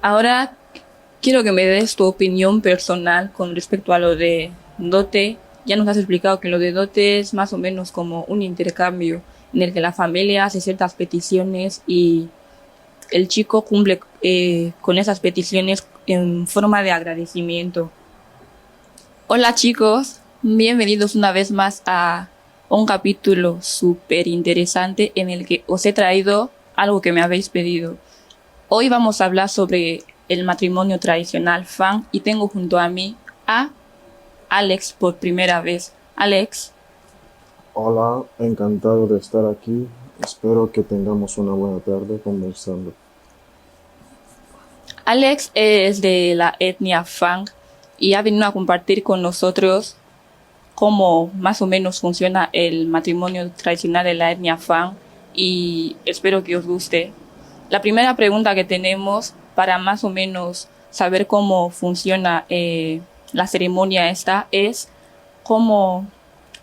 Ahora quiero que me des tu opinión personal con respecto a lo de dote. Ya nos has explicado que lo de dote es más o menos como un intercambio en el que la familia hace ciertas peticiones y el chico cumple con esas peticiones en forma de agradecimiento. Hola chicos, bienvenidos una vez más a un capítulo súper interesante en el que os he traído algo que me habéis pedido. Hoy vamos a hablar sobre el matrimonio tradicional Fang y tengo junto a mí a Alex por primera vez. Alex, Hola, encantado de estar aquí. Espero que tengamos una buena tarde conversando. Alex es de la etnia Fang y ha venido a compartir con nosotros cómo más o menos funciona el matrimonio tradicional de la etnia Fang y espero que os guste. La primera pregunta que tenemos para más o menos saber cómo funciona la ceremonia esta es cómo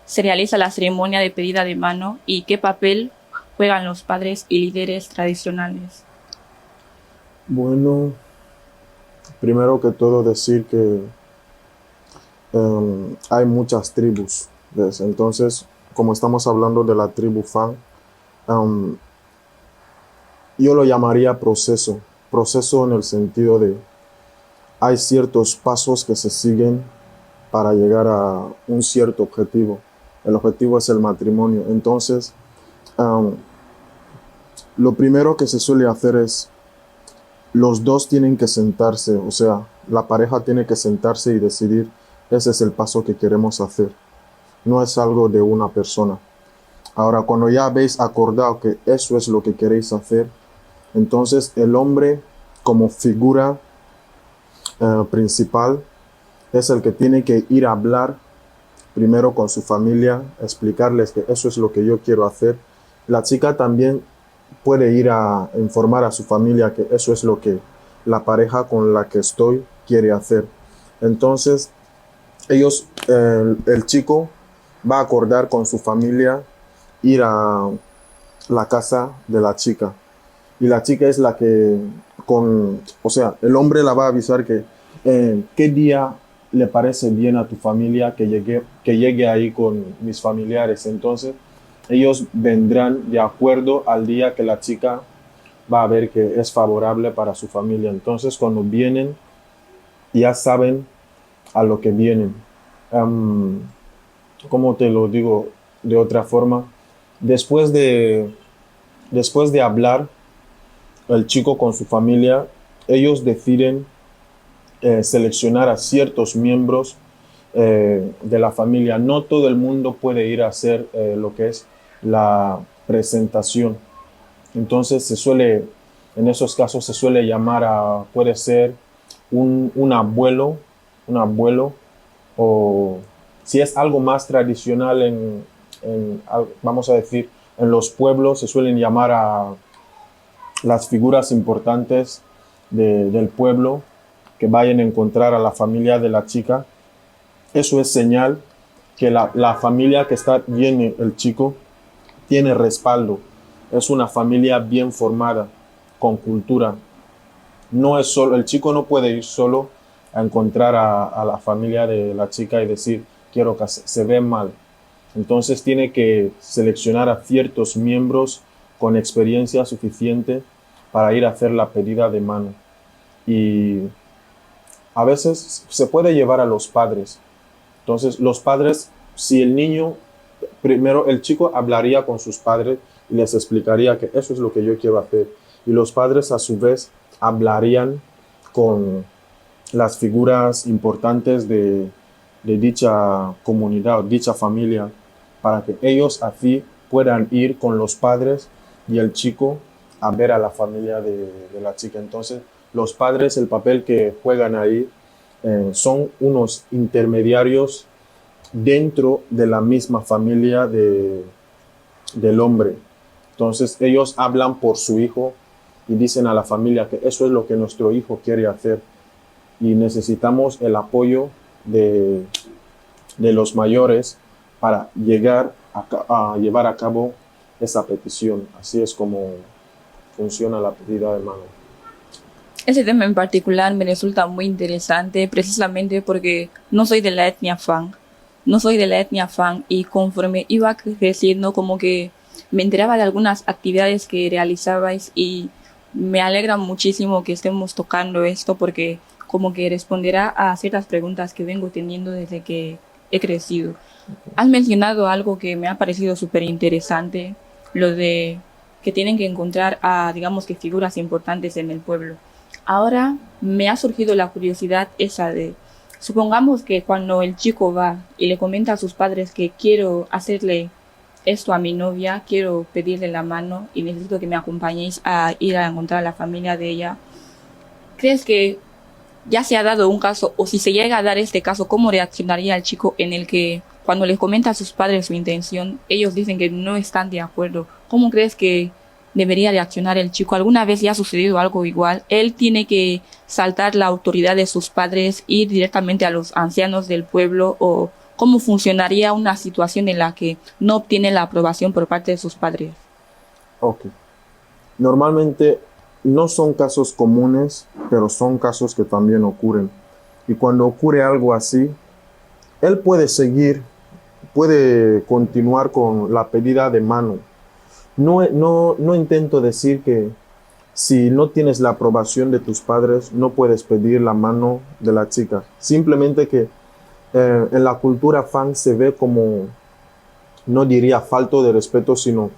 se realiza la ceremonia de pedida de mano y qué papel juegan los padres y líderes tradicionales. Bueno, primero que todo decir que hay muchas tribus, ¿ves? Entonces, como estamos hablando de la tribu Fan, em, yo lo llamaría proceso. Proceso en el sentido de hay ciertos pasos que se siguen para llegar a un cierto objetivo. El objetivo es el matrimonio. Entonces, em, lo primero que se suele hacer es los dos tienen que sentarse, o sea, la pareja tiene que sentarse y decidir, ese es el paso que queremos hacer. No es algo de una persona. Ahora, cuando ya habéis acordado que eso es lo que queréis hacer, entonces el hombre como figura principal es el que tiene que ir a hablar primero con su familia, explicarles que eso es lo que yo quiero hacer. La chica también puede ir a informar a su familia que eso es lo que la pareja con la que estoy quiere hacer. Entonces, el chico va a acordar con su familia ir a la casa de la chica. Y la chica es la que, o sea, el hombre la va a avisar que qué día le parece bien a tu familia que llegue ahí con mis familiares. Entonces, ellos vendrán de acuerdo al día que la chica va a ver que es favorable para su familia. Entonces, cuando vienen, ya saben a lo que vienen. Um, ¿Cómo te lo digo de otra forma? Después de, después de hablar el chico con su familia, ellos deciden seleccionar a ciertos miembros de la familia. No todo el mundo puede ir a hacer lo que es la presentación. Entonces en esos casos se suele llamar puede ser un abuelo, o si es algo más tradicional vamos a decir, en los pueblos se suelen llamar a las figuras importantes del pueblo que vayan a encontrar a la familia de la chica. Eso es señal que la familia que está viene el chico tiene respaldo. Es una familia bien formada, con cultura. No es solo, el chico no puede ir solo a encontrar a la familia de la chica y decir, quiero que se ve mal. Entonces tiene que seleccionar a ciertos miembros con experiencia suficiente para ir a hacer la pedida de mano. Y a veces se puede llevar a los padres. Entonces los padres, si el niño, primero el chico hablaría con sus padres y les explicaría que eso es lo que yo quiero hacer. Y los padres a su vez hablarían con las figuras importantes de dicha comunidad o dicha familia para que ellos así puedan ir con los padres y el chico a ver a la familia de la chica. Entonces, los padres, el papel que juegan ahí son unos intermediarios dentro de la misma familia del hombre. Entonces, ellos hablan por su hijo y dicen a la familia que eso es lo que nuestro hijo quiere hacer y necesitamos el apoyo de los mayores para llegar a llevar a cabo esa petición. Así es como funciona la pedida de mano. Ese tema en particular me resulta muy interesante precisamente porque no soy de la etnia Fang. No soy de la etnia Fang y conforme iba creciendo como que me enteraba de algunas actividades que realizabais y me alegra muchísimo que estemos tocando esto porque como que responderá a ciertas preguntas que vengo teniendo desde que he crecido. Has mencionado algo que me ha parecido súper interesante, lo de que tienen que encontrar a, digamos que figuras importantes en el pueblo. Ahora me ha surgido la curiosidad esa de, supongamos que cuando el chico va y le comenta a sus padres que quiero hacerle esto a mi novia, quiero pedirle la mano y necesito que me acompañéis a ir a encontrar a la familia de ella, ¿crees que ya se ha dado un caso, o si se llega a dar este caso, cómo reaccionaría el chico en el que cuando les comenta a sus padres su intención, ellos dicen que no están de acuerdo? ¿Cómo crees que debería reaccionar el chico? ¿Alguna vez ya ha sucedido algo igual? Él tiene que saltar la autoridad de sus padres, ir directamente a los ancianos del pueblo, o cómo funcionaría una situación en la que no obtiene la aprobación por parte de sus padres. Ok. Normalmente no son casos comunes, pero son casos que también ocurren. Y cuando ocurre algo así, él puede seguir, puede continuar con la pedida de mano. No intento decir que si no tienes la aprobación de tus padres, no puedes pedir la mano de la chica. Simplemente que en la cultura fan se ve como, no diría falto de respeto, sino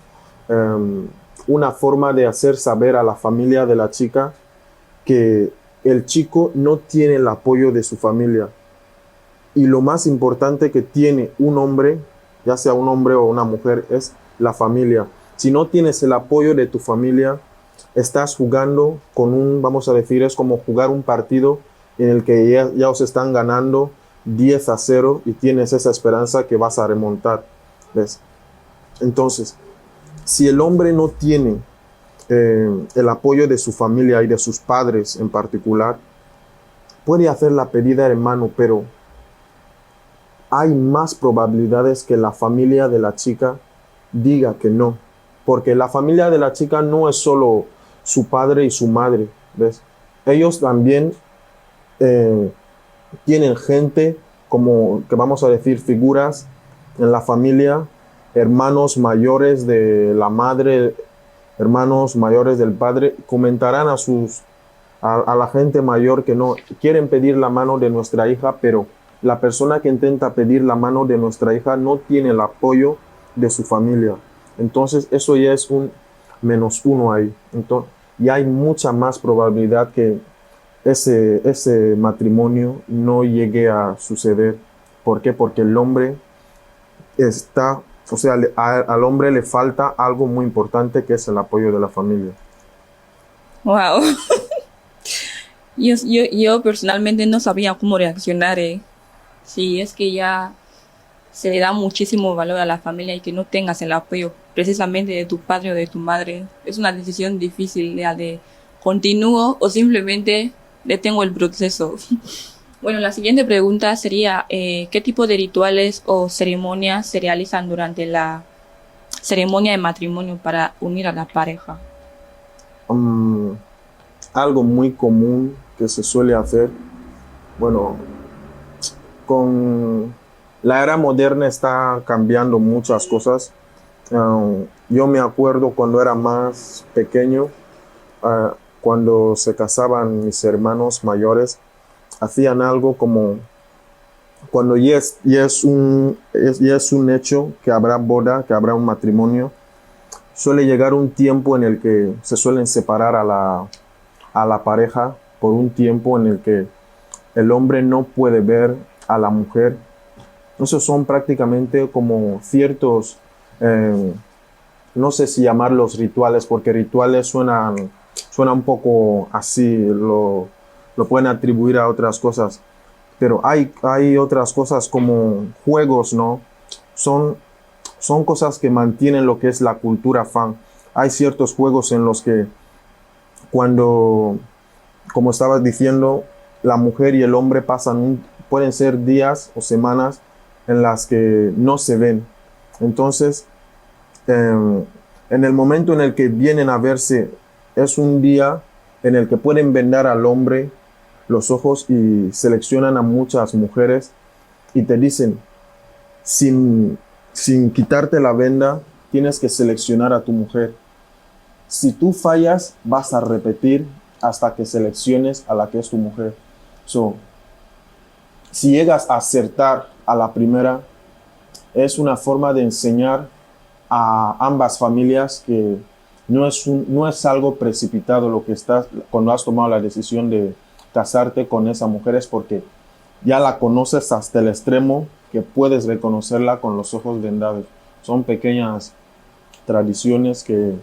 una forma de hacer saber a la familia de la chica que el chico no tiene el apoyo de su familia. Y lo más importante que tiene un hombre, ya sea un hombre o una mujer, es la familia. Si no tienes el apoyo de tu familia, estás jugando con un, vamos a decir, es como jugar un partido en el que ya os están ganando 10-0 y tienes esa esperanza que vas a remontar. ¿Ves? Entonces, si el hombre no tiene el apoyo de su familia y de sus padres en particular, puede hacer la pedida de mano, pero hay más probabilidades que la familia de la chica diga que no. Porque la familia de la chica no es solo su padre y su madre, ¿ves? Ellos también tienen gente como, que vamos a decir, figuras en la familia, hermanos mayores de la madre, hermanos mayores del padre, comentarán a la gente mayor que no quieren pedir la mano de nuestra hija, pero la persona que intenta pedir la mano de nuestra hija no tiene el apoyo de su familia. Entonces eso ya es un -1 ahí. Entonces, y hay mucha más probabilidad que ese matrimonio no llegue a suceder. ¿Por qué? Porque el hombre está, o sea, al hombre le falta algo muy importante, que es el apoyo de la familia. Wow. Yo personalmente no sabía cómo reaccionar, eh. Sí, es que ya se le da muchísimo valor a la familia y que no tengas el apoyo precisamente de tu padre o de tu madre. Es una decisión difícil, la de continúo o simplemente detengo el proceso. Bueno, la siguiente pregunta sería, ¿qué tipo de rituales o ceremonias se realizan durante la ceremonia de matrimonio para unir a la pareja? Algo muy común que se suele hacer, bueno, con la era moderna está cambiando muchas cosas. Yo me acuerdo cuando era más pequeño, cuando se casaban mis hermanos mayores, hacían algo como, cuando ya es un hecho que habrá boda, que habrá un matrimonio, suele llegar un tiempo en el que se suelen separar a la pareja por un tiempo en el que el hombre no puede ver a la mujer. Esos son prácticamente como ciertos, no sé si llamarlos rituales, porque rituales suena un poco así, lo pueden atribuir a otras cosas, pero hay otras cosas como juegos, ¿no? Son cosas que mantienen lo que es la cultura fan. Hay ciertos juegos en los que cuando, como estabas diciendo, la mujer y el hombre pueden ser días o semanas en las que no se ven. Entonces, en el momento en el que vienen a verse, es un día en el que pueden vendar al hombre los ojos y seleccionan a muchas mujeres y te dicen, sin quitarte la venda, tienes que seleccionar a tu mujer. Si tú fallas, vas a repetir hasta que selecciones a la que es tu mujer. So, si llegas a acertar a la primera, es una forma de enseñar a ambas familias que no es algo precipitado lo que estás, cuando has tomado la decisión de casarte con esa mujer, es porque ya la conoces hasta el extremo que puedes reconocerla con los ojos vendados. Son pequeñas tradiciones que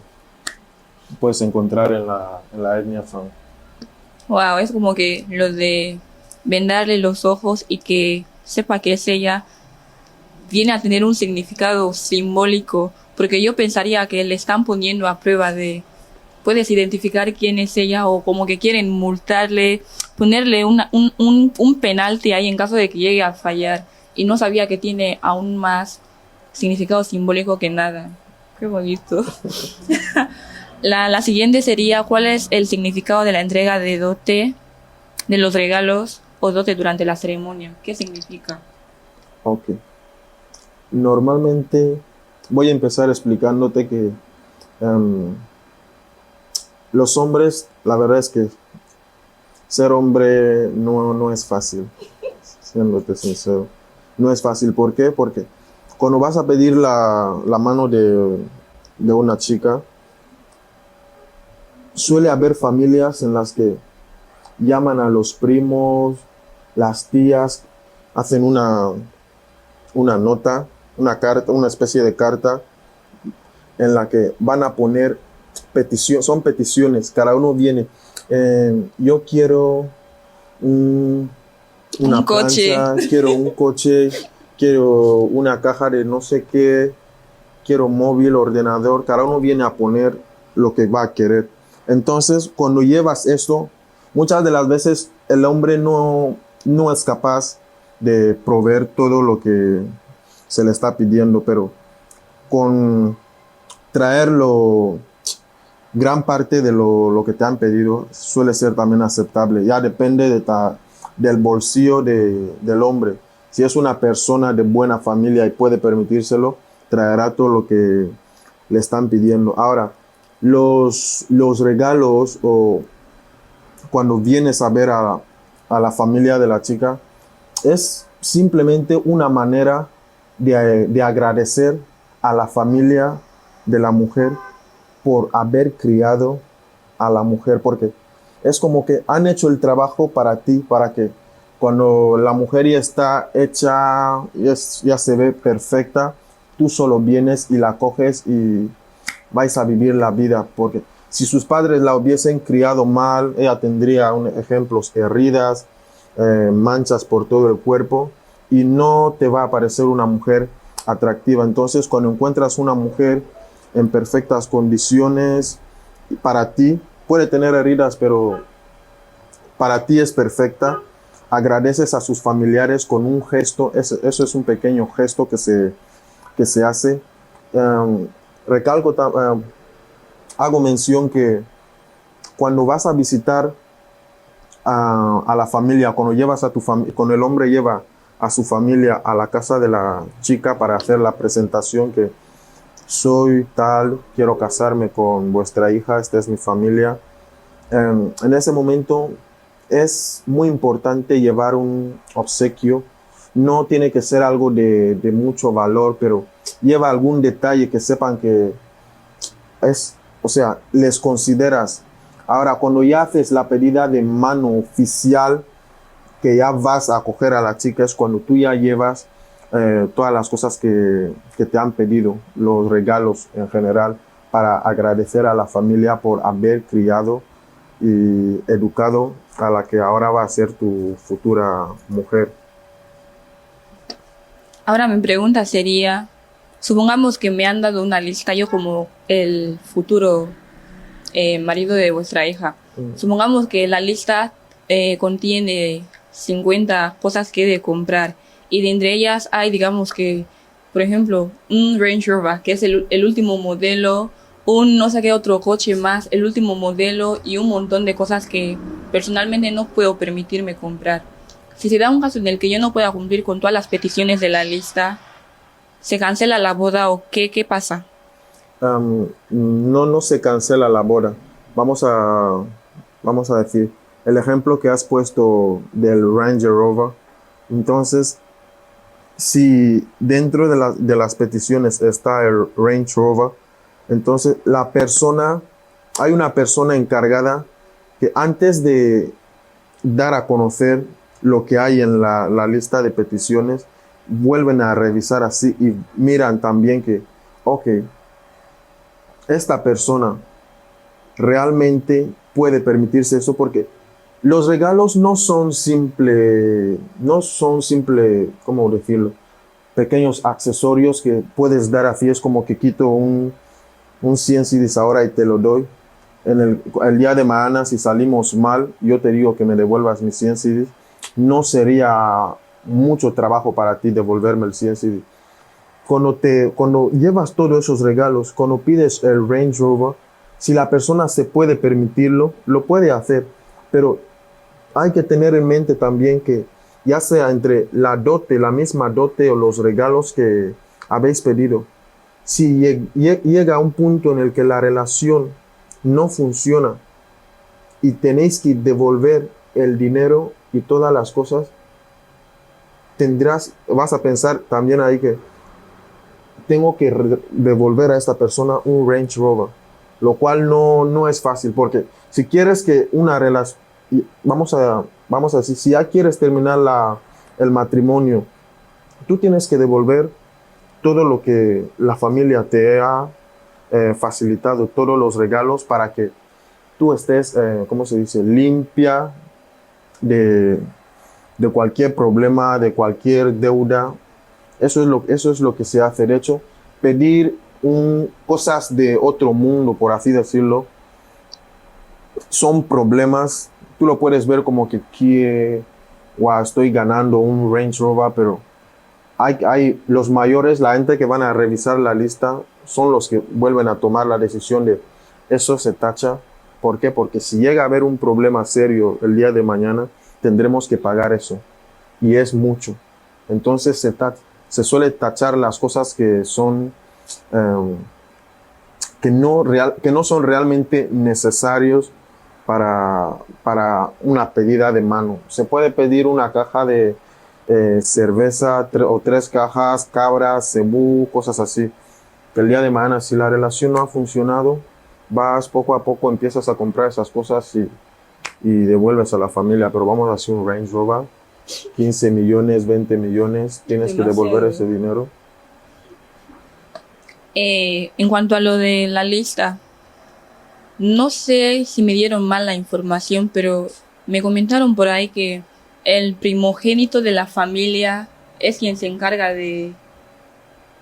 puedes encontrar en la etnia Fang. Wow, es como que lo de vendarle los ojos y que sepa que es ella viene a tener un significado simbólico, porque yo pensaría que le están poniendo a prueba de puedes identificar quién es ella, o como que quieren multarle, ponerle un penalti ahí en caso de que llegue a fallar, y no sabía que tiene aún más significado simbólico que nada. Qué bonito. La siguiente sería, ¿cuál es el significado de la entrega de dote, de los regalos o dote durante la ceremonia? ¿Qué significa? Ok. Normalmente voy a empezar explicándote que los hombres, la verdad es que ser hombre no es fácil, siéndote sincero. No es fácil. ¿Por qué? Porque cuando vas a pedir la mano de una chica, suele haber familias en las que llaman a los primos, las tías, hacen una nota, una carta, una especie de carta en la que van a poner son peticiones, cada uno viene, yo quiero una coche. plancha, quiero un coche, quiero una caja de no sé qué, quiero móvil, ordenador, cada uno viene a poner lo que va a querer. Entonces, cuando llevas esto, muchas de las veces el hombre no es capaz de proveer todo lo que se le está pidiendo, pero con traerlo, gran parte de lo que te han pedido suele ser también aceptable. Ya depende del bolsillo del hombre. Si es una persona de buena familia y puede permitírselo, traerá todo lo que le están pidiendo. Ahora, los regalos, o cuando vienes a ver a la familia de la chica, es simplemente una manera de agradecer a la familia de la mujer por haber criado a la mujer, porque es como que han hecho el trabajo para ti, para que cuando la mujer ya está hecha, ya se ve perfecta, tú solo vienes y la coges y vais a vivir la vida, porque si sus padres la hubiesen criado mal, ella tendría ejemplos, heridas, manchas por todo el cuerpo, y no te va a parecer una mujer atractiva. Entonces, cuando encuentras una mujer en perfectas condiciones, para ti, puede tener heridas, pero para ti es perfecta, agradeces a sus familiares con un gesto. Eso es un pequeño gesto que se hace. Recalco, hago mención que cuando vas a visitar a la familia, cuando el hombre lleva a su familia a la casa de la chica para hacer la presentación, que soy tal, quiero casarme con vuestra hija, esta es mi familia. En ese momento es muy importante llevar un obsequio. No tiene que ser algo de mucho valor, pero lleva algún detalle que sepan que les consideras. Ahora, cuando ya haces la pedida de mano oficial, que ya vas a acoger a la chica, es cuando tú ya llevas todas las cosas que te han pedido, los regalos en general, para agradecer a la familia por haber criado y educado a la que ahora va a ser tu futura mujer. Ahora mi pregunta sería, supongamos que me han dado una lista, yo como el futuro marido de vuestra hija. Supongamos que la lista contiene 50 cosas que he de comprar, y de entre ellas hay, digamos que, por ejemplo, un Range Rover, que es el último modelo, un no sé qué otro coche más, el último modelo y un montón de cosas que personalmente no puedo permitirme comprar. Si se da un caso en el que yo no pueda cumplir con todas las peticiones de la lista, ¿se cancela la boda o qué pasa? No se cancela la boda. Vamos a, vamos a decir, el ejemplo que has puesto del Range Rover. Entonces, si dentro de las peticiones está el Range Rover, entonces hay una persona encargada que antes de dar a conocer lo que hay en la lista de peticiones, vuelven a revisar así y miran también que, ok, esta persona realmente puede permitirse eso porque los regalos no son simple, ¿cómo decirlo? Pequeños accesorios que puedes dar así, es como que quito un 100 CDs ahora y te lo doy. El día de mañana, si salimos mal, yo te digo que me devuelvas mis 100 CDs. No sería mucho trabajo para ti devolverme el 100 CDs. Cuando llevas todos esos regalos, cuando pides el Range Rover, si la persona se puede permitirlo, lo puede hacer. Pero hay que tener en mente también que ya sea entre la dote, la misma dote o los regalos que habéis pedido, si llega a un punto en el que la relación no funciona y tenéis que devolver el dinero y todas las cosas, vas a pensar también ahí que tengo que devolver a esta persona un Range Rover, lo cual no es fácil, porque si quieres que una relación, vamos a decir, si ya quieres terminar el matrimonio, tú tienes que devolver todo lo que la familia te ha facilitado, todos los regalos para que tú estés, ¿cómo se dice?, limpia de cualquier problema, de cualquier deuda. Eso es lo que se hace. De hecho, pedir cosas de otro mundo, por así decirlo, son problemas. Tú lo puedes ver como que wow, estoy ganando un Range Rover, pero hay los mayores, la gente que van a revisar la lista, son los que vuelven a tomar la decisión de eso se tacha. ¿Por qué? Porque si llega a haber un problema serio el día de mañana, tendremos que pagar eso. Y es mucho. Entonces se suele tachar las cosas que son que no son realmente necesarios para una pedida de mano. Se puede pedir una caja de cerveza o 3 cajas, cabras, cebú, cosas así. El día de mañana, si la relación no ha funcionado, vas poco a poco, empiezas a comprar esas cosas y devuelves a la familia. Pero vamos a hacer un Range Rover, 15 millones, 20 millones, tienes que devolver ese dinero. En cuanto a lo de la lista, no sé si me dieron mal la información, pero me comentaron por ahí que el primogénito de la familia es quien se encarga de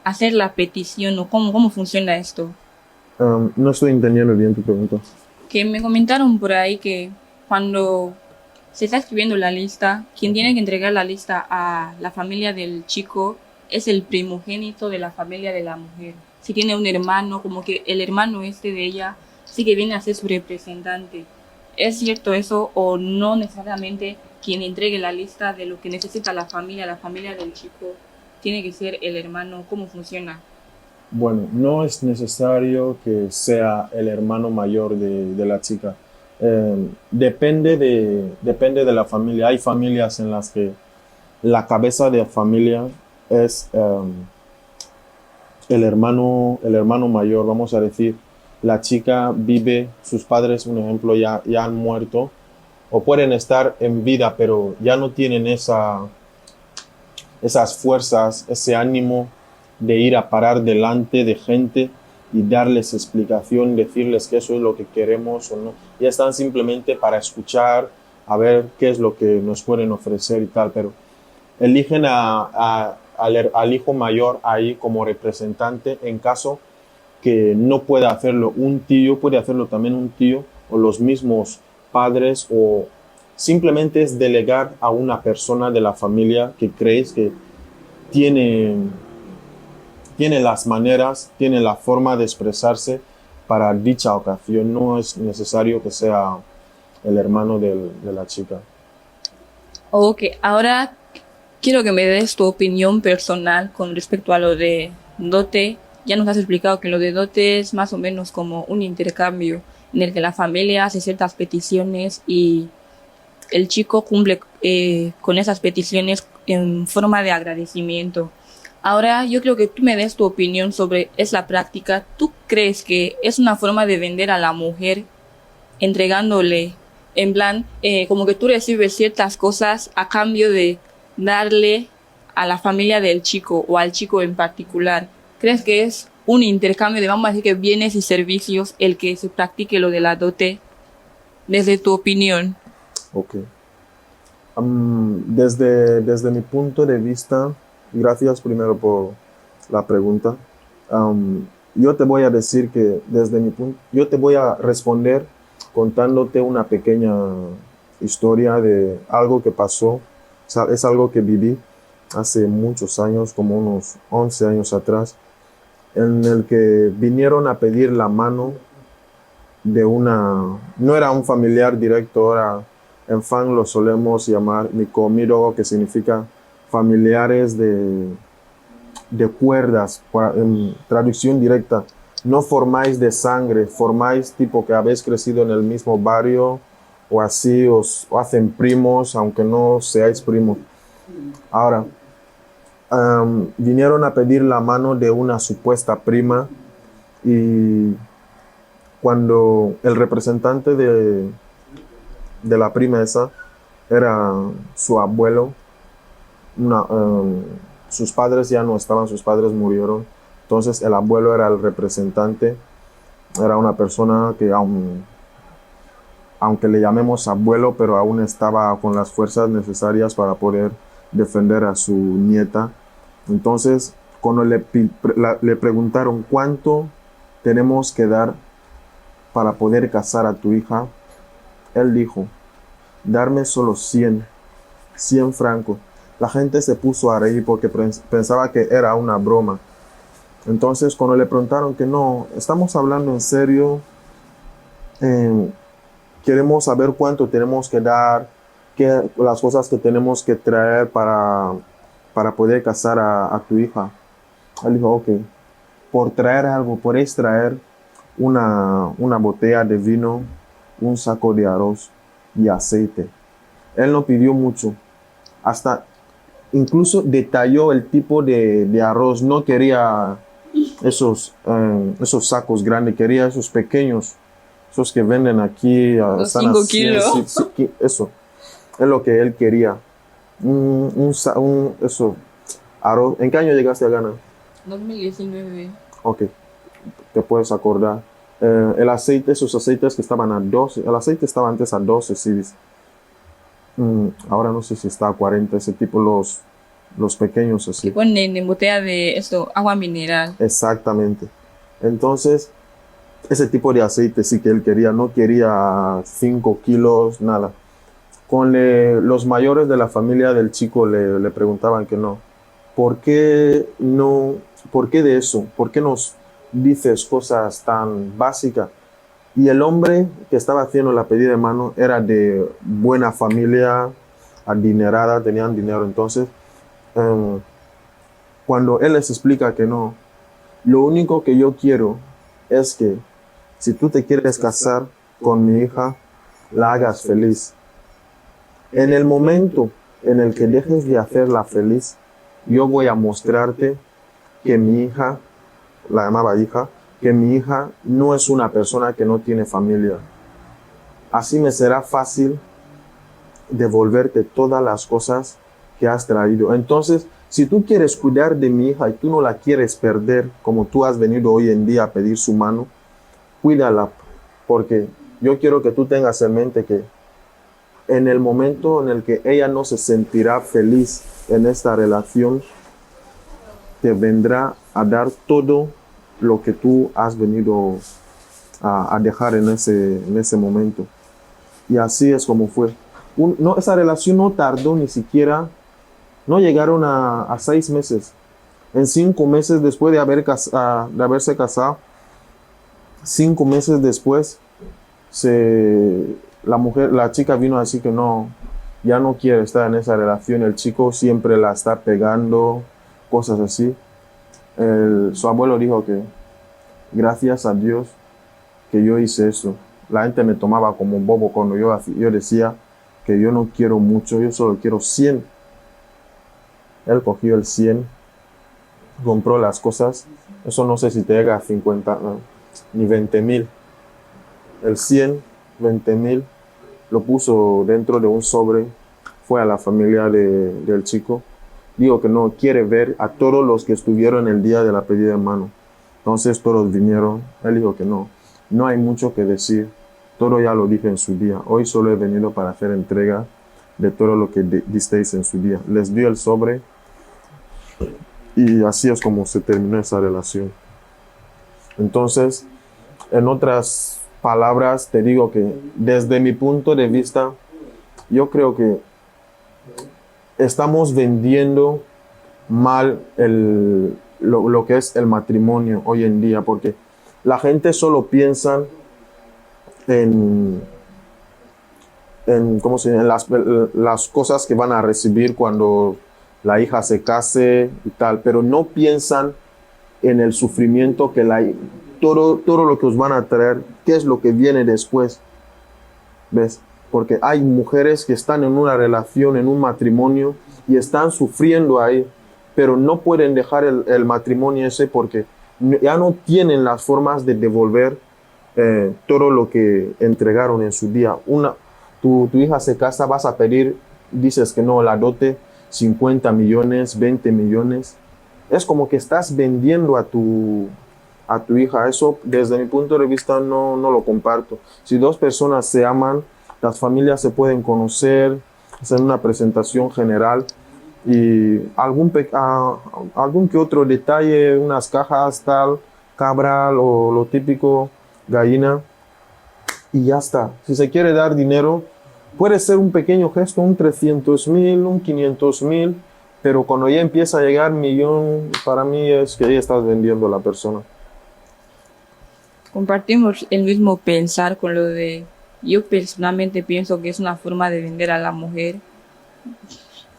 hacer la petición o cómo funciona esto. No estoy entendiendo bien tu pregunta. Que me comentaron por ahí que cuando se está escribiendo la lista, quien tiene que entregar la lista a la familia del chico es el primogénito de la familia de la mujer. Si tiene un hermano, como que el hermano de ella sí que viene a ser su representante. ¿Es cierto eso o no necesariamente quien entregue la lista de lo que necesita la familia del chico tiene que ser el hermano? ¿Cómo funciona? Bueno, no es necesario que sea el hermano mayor de la chica. Depende de la familia. Hay familias en las que la cabeza de familia es el hermano mayor, vamos a decir. La chica vive, sus padres, un ejemplo, ya han muerto, o pueden estar en vida, pero ya no tienen esas fuerzas, ese ánimo de ir a parar delante de gente y darles explicación, decirles que eso es lo que queremos o no. Ya están simplemente para escuchar, a ver qué es lo que nos pueden ofrecer y tal, pero eligen al hijo mayor ahí como representante en caso que no pueda hacerlo un tío, puede hacerlo también un tío o los mismos padres, o simplemente es delegar a una persona de la familia que creéis que tiene las maneras, tiene la forma de expresarse para dicha ocasión. No es necesario que sea el hermano de la chica. Ok, ahora quiero que me des tu opinión personal con respecto a lo de dote. Ya nos has explicado que lo de dote es más o menos como un intercambio en el que la familia hace ciertas peticiones y el chico cumple con esas peticiones en forma de agradecimiento. Ahora yo creo que tú me des tu opinión sobre esa práctica. ¿Tú crees que es una forma de vender a la mujer entregándole, en plan, como que tú recibes ciertas cosas a cambio de darle a la familia del chico o al chico en particular? ¿Crees que es un intercambio de, vamos a decir, que bienes y servicios el que se practique lo de la dote? Desde tu opinión. Ok. Desde mi punto de vista, gracias primero por la pregunta. Yo te voy a decir que desde mi punto, yo te voy a responder contándote una pequeña historia de algo que pasó. O sea, es algo que viví hace muchos años, como unos 11 años atrás, en el que vinieron a pedir la mano de una, no era un familiar directo, era, en fan lo solemos llamar Nikomiro, que significa familiares de cuerdas, en traducción directa. No formáis de sangre, formáis tipo que habéis crecido en el mismo barrio o así, os hacen primos, aunque no seáis primos. Ahora, vinieron a pedir la mano de una supuesta prima y cuando el representante de la prima esa era su abuelo, sus padres ya no estaban, sus padres murieron, entonces el abuelo era el representante, era una persona que aunque le llamemos abuelo, pero aún estaba con las fuerzas necesarias para poder defender a su nieta. Entonces, cuando le preguntaron cuánto tenemos que dar para poder casar a tu hija, él dijo, darme solo 100 francos. La gente se puso a reír porque pensaba que era una broma. Entonces, cuando le preguntaron que no, estamos hablando en serio, queremos saber cuánto tenemos que dar, las cosas que tenemos que traer para poder casar a tu hija. Él dijo, ok, por traer algo, podéis traer una botella de vino, un saco de arroz y aceite. Él no pidió mucho, hasta incluso detalló el tipo de arroz. No quería esos sacos grandes, quería esos pequeños, esos que venden aquí. Los 5 kilos. Eso es lo que él quería. Eso, arroz. ¿En qué año llegaste a Ghana? 2019. Ok, te puedes acordar. El aceite, esos aceites que estaban a 12, el aceite estaba antes a 12 cedis. Ahora no sé si está a 40, ese tipo, los pequeños así. Que ponen en botella de esto, agua mineral. Exactamente. Entonces, ese tipo de aceite sí que él quería, no quería 5 kilos, nada. Los mayores de la familia del chico le preguntaban que no. ¿Por qué no? ¿Por qué de eso? ¿Por qué nos dices cosas tan básicas? Y el hombre que estaba haciendo la pedida de mano era de buena familia, adinerada, tenían dinero. Entonces, cuando él les explica que no, lo único que yo quiero es que si tú te quieres casar con mi hija, la hagas feliz. En el momento en el que dejes de hacerla feliz, yo voy a mostrarte que mi hija, la llamaba hija, que mi hija no es una persona que no tiene familia. Así me será fácil devolverte todas las cosas que has traído. Entonces, si tú quieres cuidar de mi hija y tú no la quieres perder, como tú has venido hoy en día a pedir su mano, cuídala, porque yo quiero que tú tengas en mente que en el momento en el que ella no se sentirá feliz en esta relación, te vendrá a dar todo lo que tú has venido a dejar en ese momento. Y así es como fue. Esa relación no tardó ni siquiera, no llegaron a 6 meses. En 5 meses después de haberse casado, 5 meses después, la chica vino así que no, ya no quiere estar en esa relación. El chico siempre la está pegando, cosas así. Su abuelo dijo que gracias a Dios que yo hice eso. La gente me tomaba como un bobo cuando yo decía que yo no quiero mucho, yo solo quiero 100. Él cogió el 100, compró las cosas. Eso no sé si te llega a 50, no, ni 20,000. El 100, 20,000, lo puso dentro de un sobre, fue a la familia del chico. Dijo que no quiere ver a todos los que estuvieron el día de la pedida de mano. Entonces todos vinieron. Él dijo que no hay mucho que decir. Todo ya lo dije en su día. Hoy solo he venido para hacer entrega de todo lo que disteis en su día. Les dio el sobre y así es como se terminó esa relación. Entonces, en otras palabras, te digo que desde mi punto de vista, yo creo que estamos vendiendo mal lo que es el matrimonio hoy en día, porque la gente solo piensa en ¿cómo se llama? Las cosas que van a recibir cuando la hija se case y tal, pero no piensan en el sufrimiento que todo lo que os van a traer, qué es lo que viene después, ¿ves? Porque hay mujeres que están en una relación, en un matrimonio, y están sufriendo ahí, pero no pueden dejar el matrimonio ese porque ya no tienen las formas de devolver todo lo que entregaron en su día. Tu hija se casa, vas a pedir, dices que no, la dote, 50 millones, 20 millones. Es como que estás vendiendo a tu hija. Eso, desde mi punto de vista, no lo comparto. Si dos personas se aman, las familias se pueden conocer, hacer una presentación general y algún que otro detalle, unas cajas, tal, cabra, lo típico, gallina, y ya está. Si se quiere dar dinero, puede ser un pequeño gesto, un 300,000, un 500,000, pero cuando ya empieza a llegar millón, para mí es que ya estás vendiendo a la persona. Compartimos el mismo pensar con lo de, yo personalmente pienso que es una forma de vender a la mujer,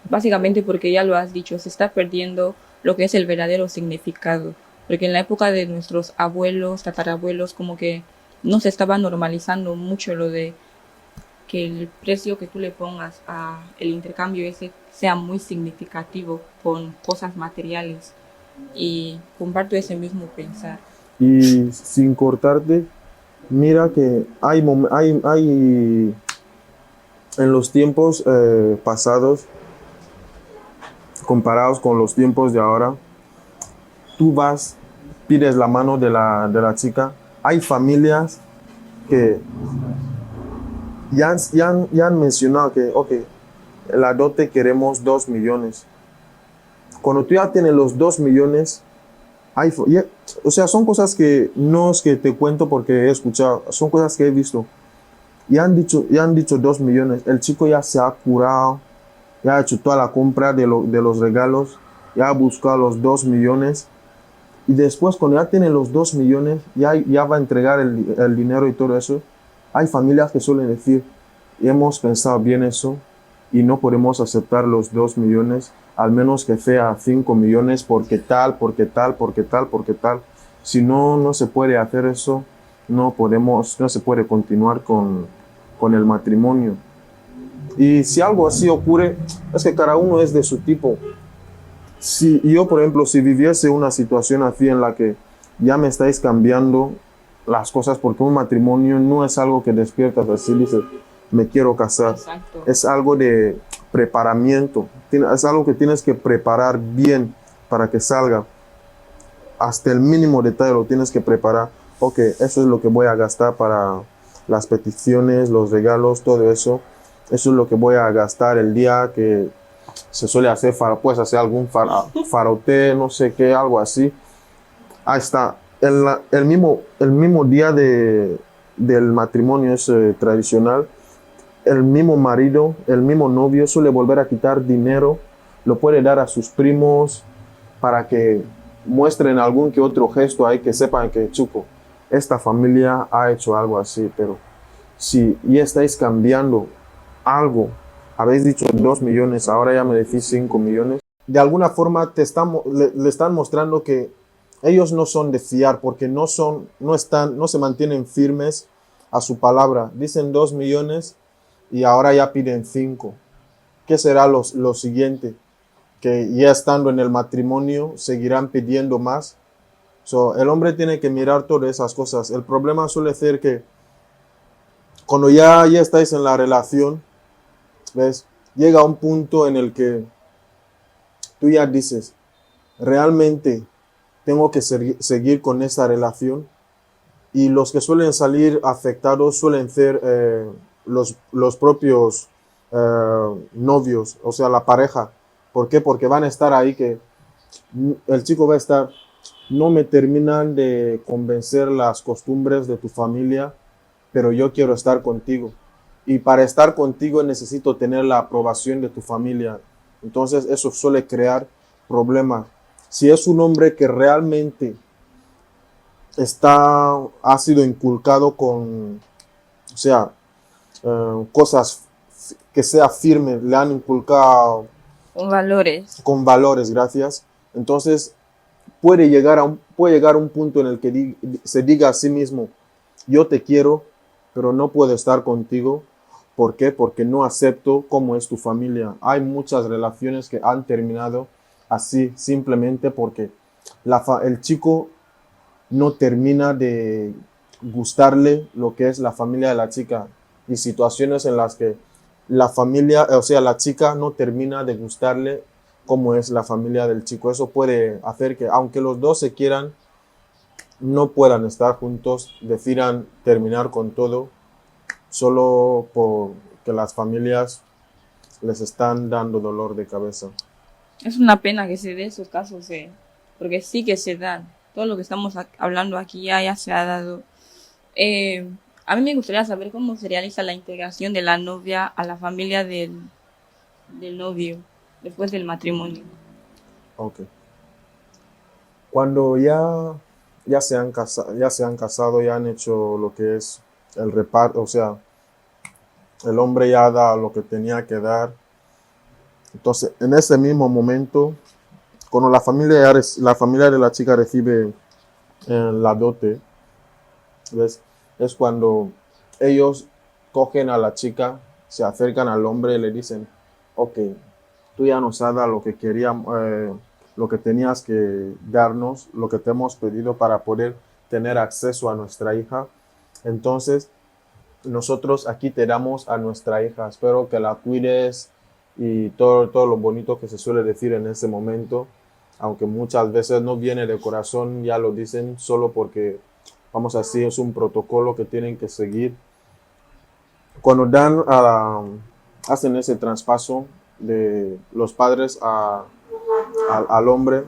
básicamente porque ya lo has dicho, se está perdiendo lo que es el verdadero significado, porque en la época de nuestros abuelos, tatarabuelos, como que no se estaba normalizando mucho lo de que el precio que tú le pongas a el intercambio ese sea muy significativo con cosas materiales, y comparto ese mismo pensar. Y sin cortarte, mira que hay en los tiempos pasados, comparados con los tiempos de ahora, tú vas, pides la mano de la chica. Hay familias que ya han mencionado que, ok, la dote queremos 2 millones. Cuando tú ya tienes los 2 millones, o sea, son cosas que no es que te cuento porque he escuchado, son cosas que he visto. Ya han dicho 2 millones. El chico ya se ha curado, ya ha hecho toda la compra de los regalos, ya ha buscado los 2 millones. Y después, cuando ya tiene los 2 millones, ya va a entregar el dinero y todo eso. Hay familias que suelen decir, hemos pensado bien eso y no podemos aceptar los 2 millones, al menos que sea 5 millones, porque tal. Si no se puede hacer eso, no se puede continuar con el matrimonio. Y si algo así ocurre, es que cada uno es de su tipo. Si yo, por ejemplo, si viviese una situación así en la que ya me estáis cambiando las cosas, porque un matrimonio no es algo que despiertas así, dices, me quiero casar. Exacto. Es algo de preparamiento, es algo que tienes que preparar bien para que salga. Hasta el mínimo detalle lo tienes que preparar. Ok, eso es lo que voy a gastar para las peticiones, los regalos, todo eso. Eso es lo que voy a gastar el día que se suele hacer, puedes hacer algún farote, no sé qué, algo así. Ahí está. El mismo día del matrimonio es tradicional. El mismo marido, el mismo novio suele volver a quitar dinero, lo puede dar a sus primos para que muestren algún que otro gesto ahí, que sepan que, chuco, esta familia ha hecho algo así, pero si ya estáis cambiando algo, habéis dicho 2 millones, ahora ya me decís 5 millones, de alguna forma le están mostrando que ellos no son de fiar porque no se mantienen firmes a su palabra. Dicen 2 millones y ahora ya piden 5. ¿Qué será lo siguiente? Que ya estando en el matrimonio seguirán pidiendo más. El hombre tiene que mirar todas esas cosas. El problema suele ser que cuando ya estáis en la relación, ¿ves? Llega un punto en el que tú ya dices, realmente tengo que seguir con esa relación. Y los que suelen salir afectados suelen ser los propios novios, o sea, la pareja. ¿Por qué? Porque van a estar ahí que el chico va a estar, no me terminan de convencer las costumbres de tu familia, pero yo quiero estar contigo. Y para estar contigo necesito tener la aprobación de tu familia. Entonces eso suele crear problemas. Si es un hombre que realmente ha sido inculcado con, o sea, cosas que sea firme, le han inculcado Con valores. con valores, gracias. Entonces puede llegar a un punto en el que se diga a sí mismo, yo te quiero, pero no puedo estar contigo. ¿Por qué? Porque no acepto cómo es tu familia. Hay muchas relaciones que han terminado así, simplemente porque el chico no termina de gustarle lo que es la familia de la chica, y situaciones en las que la familia, o sea, la chica no termina de gustarle cómo es la familia del chico. Eso puede hacer que, aunque los dos se quieran, no puedan estar juntos, decidan terminar con todo solo porque las familias les están dando dolor de cabeza. Es una pena que se dé esos casos, porque sí que se dan. Todo lo que estamos hablando aquí ya se ha dado. A mí me gustaría saber cómo se realiza la integración de la novia a la familia del novio después del matrimonio. Ok. Cuando ya se han casado, ya han hecho lo que es el reparto, o sea, el hombre ya da lo que tenía que dar. Entonces, en ese mismo momento, cuando la familia de la chica recibe la dote, ¿ves? Es cuando ellos cogen a la chica, se acercan al hombre y le dicen, ok, tú ya nos has dado lo que queríamos, lo que tenías que darnos, lo que te hemos pedido para poder tener acceso a nuestra hija. Entonces, nosotros aquí te damos a nuestra hija. Espero que la cuides y todo lo bonito que se suele decir en ese momento, aunque muchas veces no viene de corazón, ya lo dicen solo porque, vamos a decir, es un protocolo que tienen que seguir. Cuando hacen ese traspaso de los padres al hombre,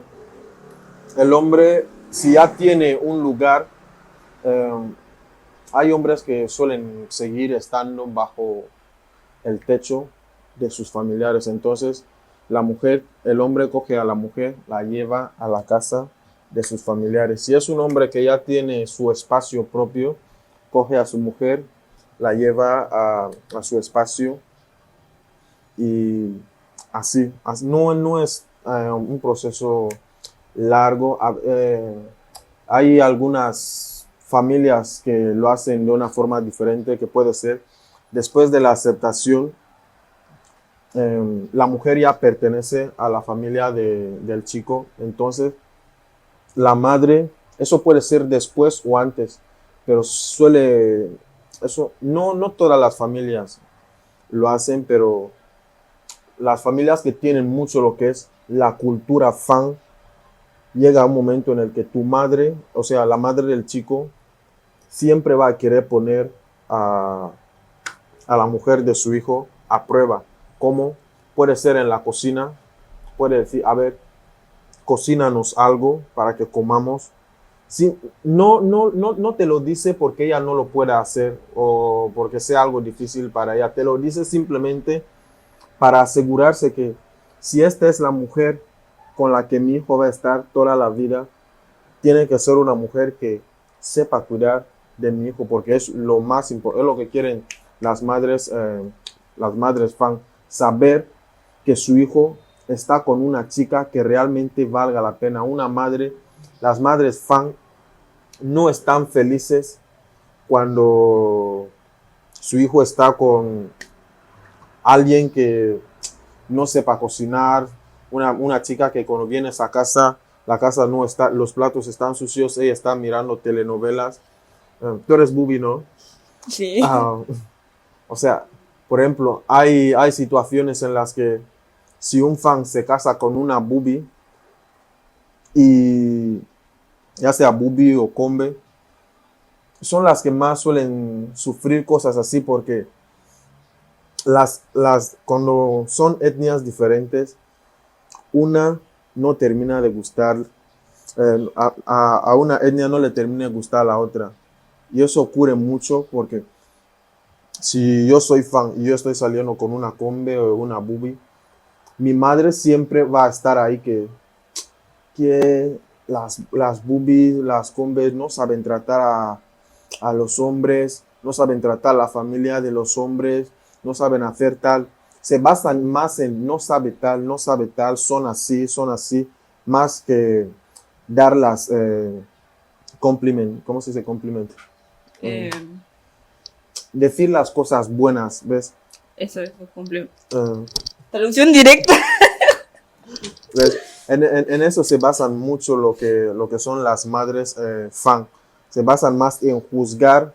el hombre, si ya tiene un lugar, hay hombres que suelen seguir estando bajo el techo de sus familiares. Entonces, el hombre coge a la mujer, la lleva a la casa de sus familiares. Si es un hombre que ya tiene su espacio propio, coge a su mujer, la lleva a su espacio y así. No es un proceso largo. Hay algunas familias que lo hacen de una forma diferente, que puede ser después de la aceptación, la mujer ya pertenece a la familia del chico. Entonces la madre, eso puede ser después o antes, pero no todas las familias lo hacen, pero las familias que tienen mucho lo que es la cultura fan, llega un momento en el que tu madre, o sea, la madre del chico, siempre va a querer poner a la mujer de su hijo a prueba. ¿Cómo? Puede ser en la cocina, puede decir, a ver, cocínanos algo para que comamos. Sí, no te lo dice porque ella no lo puede hacer o porque sea algo difícil para ella. Te lo dice simplemente para asegurarse que si esta es la mujer con la que mi hijo va a estar toda la vida, tiene que ser una mujer que sepa cuidar de mi hijo, porque es lo más importante, es lo que quieren las madres fan, saber que su hijo está con una chica que realmente valga la pena. Las madres fan no están felices cuando su hijo está con alguien que no sepa cocinar, una chica que cuando vienes a casa, la casa no está, los platos están sucios, ella está mirando telenovelas. Tú eres Bubi, ¿no? Sí. Ah, o sea, por ejemplo, hay situaciones en las que si un fan se casa con una Bubi, y ya sea Bubi o Combe, son las que más suelen sufrir cosas así porque cuando son etnias diferentes, una no termina de gustar, a una etnia no le termina de gustar a la otra. Y eso ocurre mucho porque si yo soy fan y yo estoy saliendo con una Combe o una Bubi, mi madre siempre va a estar ahí que las Bubis, las Combes no saben tratar a los hombres, no saben tratar a la familia de los hombres, no saben hacer tal. Se basan más en no sabe tal, son así, más que dar las compliment. ¿Cómo se dice compliment? Eh, Decir las cosas buenas, ¿ves? Eso es lo completo. Eh, Traducción directa. ¿Ves? En eso se basan mucho lo que son las madres fan. Se basan más en juzgar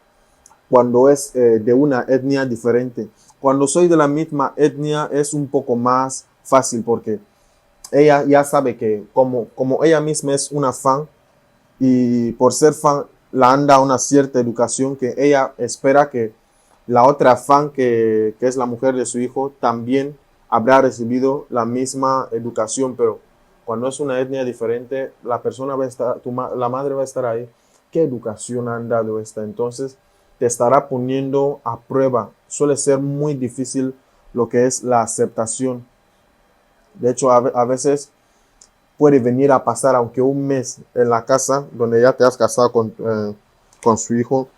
cuando es de una etnia diferente. Cuando soy de la misma etnia es un poco más fácil porque ella ya sabe que como ella misma es una fan y por ser fan la han dado una cierta educación que ella espera que la otra fan que es la mujer de su hijo también habrá recibido la misma educación, pero cuando es una etnia diferente, la persona va a estar, la madre va a estar ahí. ¿Qué educación han dado esta? Entonces te estará poniendo a prueba. Suele ser muy difícil lo que es la aceptación. De hecho, a veces puede venir a pasar, aunque un mes en la casa donde ya te has casado con su hijo,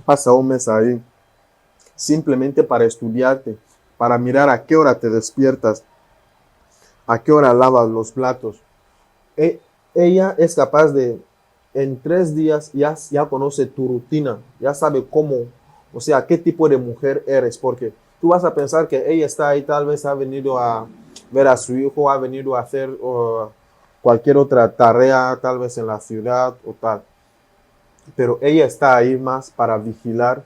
pasa un mes ahí simplemente para estudiarte, para mirar a qué hora te despiertas, a qué hora lavas los platos. E- Ella es capaz de, en 3 días, ya conoce tu rutina, ya sabe cómo, o sea, qué tipo de mujer eres, porque tú vas a pensar que ella está ahí, tal vez ha venido a ver a su hijo, ha venido a hacer cualquier otra tarea, tal vez en la ciudad o tal. Pero ella está ahí más para vigilar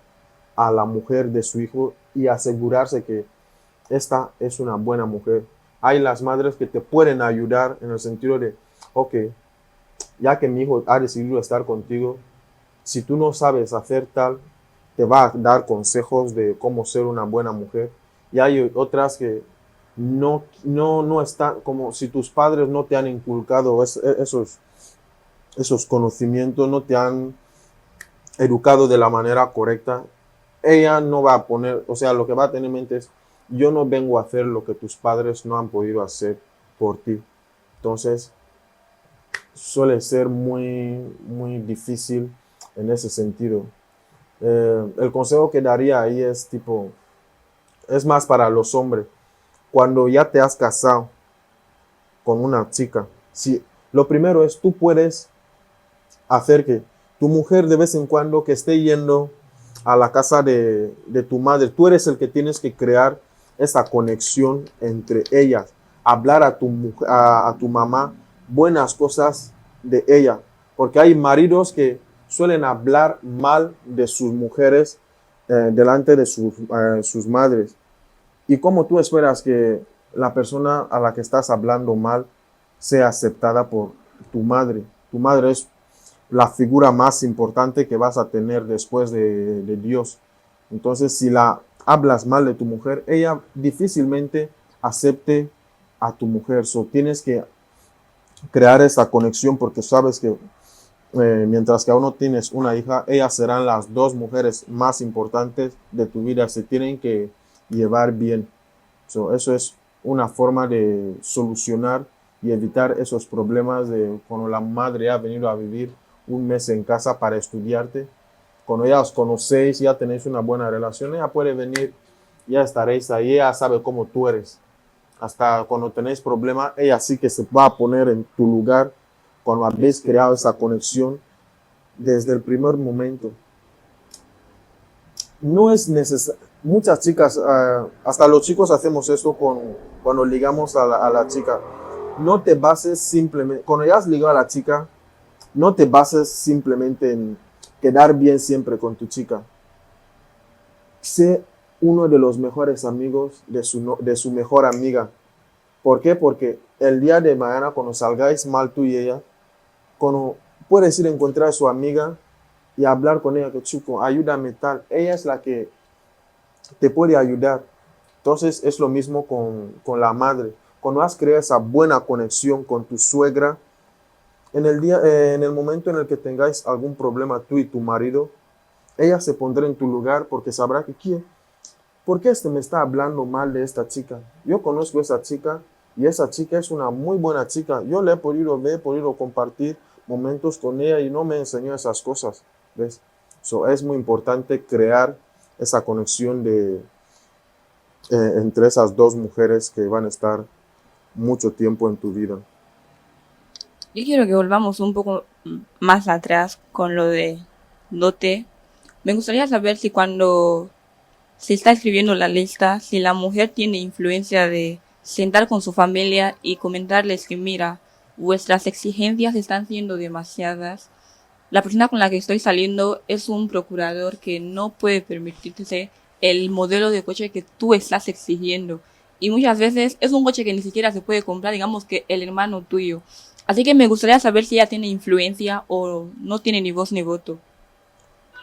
a la mujer de su hijo y asegurarse que esta es una buena mujer. Hay las madres que te pueden ayudar en el sentido de, ok, ya que mi hijo ha decidido estar contigo, si tú no sabes hacer tal, te va a dar consejos de cómo ser una buena mujer. Y hay otras que no están, como si tus padres no te han inculcado esos conocimientos, no te han educado de la manera correcta, ella no va a poner, o sea, lo que va a tener en mente es, yo no vengo a hacer lo que tus padres no han podido hacer por ti. Entonces, suele ser muy difícil en ese sentido. El consejo que daría ahí es tipo, es más para los hombres. Cuando ya te has casado con una chica, si, lo primero es, tú puedes hacer que tu mujer de vez en cuando que esté yendo a la casa de tu madre, tú eres el que tienes que crear esa conexión entre ellas, hablar a tu mamá buenas cosas de ella, porque hay maridos que suelen hablar mal de sus mujeres delante de sus madres. ¿Y cómo tú esperas que la persona a la que estás hablando mal sea aceptada por tu madre? Tu madre es la figura más importante que vas a tener después de Dios. Entonces, si la hablas mal de tu mujer, ella difícilmente acepte a tu mujer. So, tienes que crear esa conexión porque sabes que mientras que aún no tienes una hija, ellas serán las dos mujeres más importantes de tu vida. Se tienen que llevar bien. So, eso es una forma de solucionar y evitar esos problemas de cuando la madre ha venido a vivir un mes en casa para estudiarte. Cuando ya os conocéis, ya tenéis una buena relación, ella puede venir, ya estaréis ahí, ella sabe cómo tú eres. Hasta cuando tenéis problemas, ella sí que se va a poner en tu lugar cuando habéis creado esa conexión desde el primer momento. No es necesario. Muchas chicas, hasta los chicos hacemos esto cuando ligamos a la chica. No te bases simplemente, cuando ya has ligado a la chica, no te bases simplemente en quedar bien siempre con tu chica. Sé uno de los mejores amigos de su mejor amiga. ¿Por qué? Porque el día de mañana, cuando salgáis mal tú y ella, cuando puedes ir a encontrar a su amiga y hablar con ella, que chico, ayúdame tal, ella es la que te puede ayudar. Entonces es lo mismo con la madre. Cuando has creado esa buena conexión con tu suegra, en el momento en el que tengáis algún problema tú y tu marido, ella se pondrá en tu lugar porque sabrá que quién. ¿Por qué me está hablando mal de esta chica? Yo conozco a esa chica y esa chica es una muy buena chica. Yo le he podido ver, he podido compartir momentos con ella y no me enseñó esas cosas. ¿Ves? Es muy importante crear esa conexión entre esas dos mujeres que van a estar mucho tiempo en tu vida. Yo quiero que volvamos un poco más atrás con lo de dote. Me gustaría saber si cuando se está escribiendo la lista, si la mujer tiene influencia de sentar con su familia y comentarles que mira, vuestras exigencias están siendo demasiadas. La persona con la que estoy saliendo es un procurador que no puede permitirse el modelo de coche que tú estás exigiendo. Y muchas veces es un coche que ni siquiera se puede comprar, digamos que el hermano tuyo. Así que me gustaría saber si ella tiene influencia o no tiene ni voz ni voto.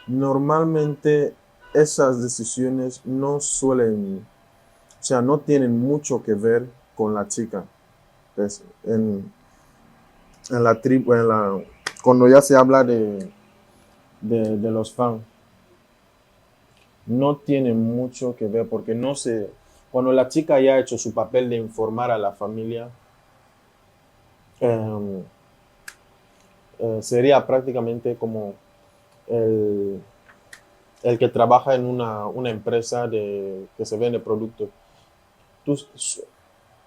Normalmente esas decisiones no suelen, o sea, no tienen mucho que ver con la chica. ¿Ves? En la tribu, cuando ya se habla de los fans, no tiene mucho que ver porque no se, cuando la chica ya ha hecho su papel de informar a la familia, eh, sería prácticamente como el, el que trabaja en una empresa que se vende productos. Tú,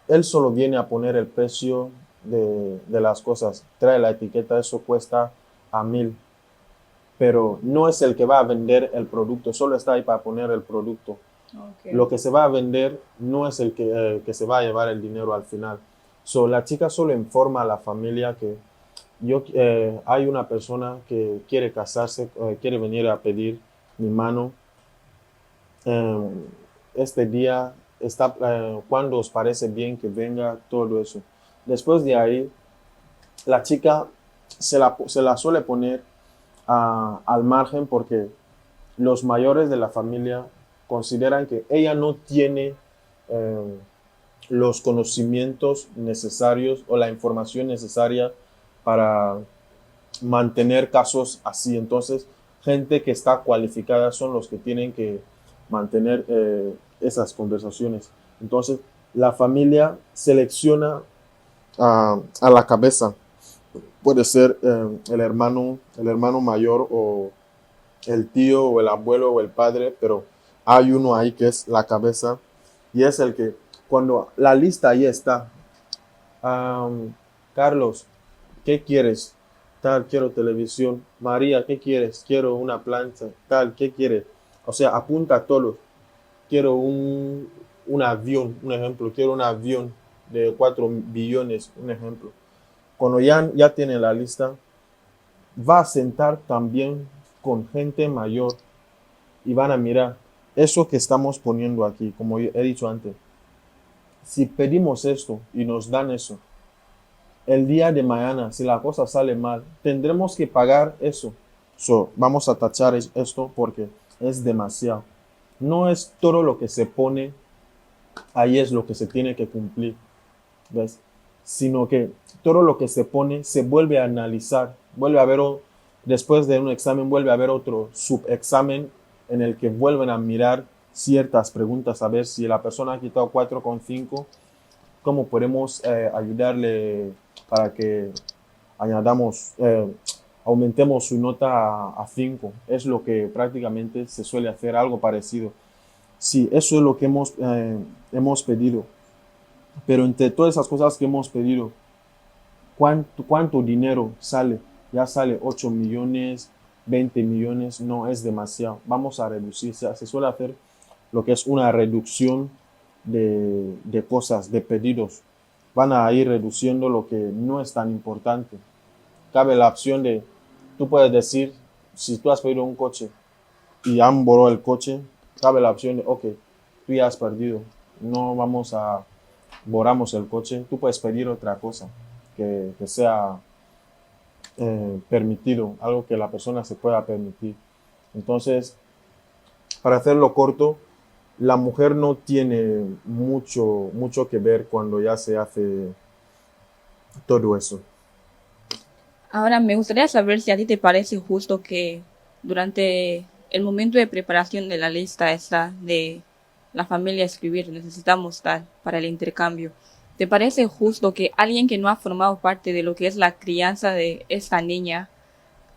él solo viene a poner el precio de las cosas, trae la etiqueta, eso cuesta a 1000, pero no es el que va a vender el producto, solo está ahí para poner el producto. Okay. Lo que se va a vender no es el que se va a llevar el dinero al final. La chica solo informa a la familia que hay una persona que quiere casarse, quiere venir a pedir mi mano. Eh, este día está, cuando os parece bien que venga, todo eso. Después de ahí, la chica se la suele poner al margen porque los mayores de la familia consideran que ella no tiene los conocimientos necesarios o la información necesaria para mantener casos así. Entonces, gente que está cualificada son los que tienen que mantener esas conversaciones. Entonces, la familia selecciona a la cabeza. Puede ser el hermano mayor o el tío o el abuelo o el padre, pero hay uno ahí que es la cabeza y es el que cuando la lista ahí está, Carlos, ¿qué quieres? Tal, quiero televisión. María, ¿qué quieres? Quiero una plancha. Tal, ¿qué quieres? O sea, apunta a todos. Quiero un avión, un ejemplo. Quiero un avión de 4 billones, un ejemplo. Cuando ya tiene la lista, va a sentar también con gente mayor y van a mirar eso que estamos poniendo aquí, como he dicho antes. Si pedimos esto y nos dan eso, el día de mañana, si la cosa sale mal, tendremos que pagar eso. Vamos a tachar esto porque es demasiado. No es todo lo que se pone, ahí es lo que se tiene que cumplir, ¿ves? Sino que todo lo que se pone se vuelve a analizar, vuelve a haber, después de un examen, vuelve a haber otro subexamen en el que vuelven a mirar ciertas preguntas, a ver si la persona ha quitado 4,5, cómo podemos ayudarle para que añadamos, aumentemos su nota a 5. Es lo que prácticamente se suele hacer, algo parecido. Sí, eso es lo que hemos pedido. Pero entre todas esas cosas que hemos pedido, ¿cuánto dinero sale? Ya sale 8 millones, 20 millones, no es demasiado. Vamos a reducir, se suele hacer lo que es una reducción de cosas, de pedidos. Van a ir reduciendo lo que no es tan importante. Cabe la opción de, tú puedes decir, si tú has pedido un coche y han borrado el coche, cabe la opción de, ok, tú ya has perdido, no vamos a borramos el coche, tú puedes pedir otra cosa que sea permitido, algo que la persona se pueda permitir. Entonces, para hacerlo corto, la mujer no tiene mucho que ver cuando ya se hace todo eso. Ahora, me gustaría saber si a ti te parece justo que durante el momento de preparación de la lista esta de la familia escribir, necesitamos tal para el intercambio, ¿te parece justo que alguien que no ha formado parte de lo que es la crianza de esta niña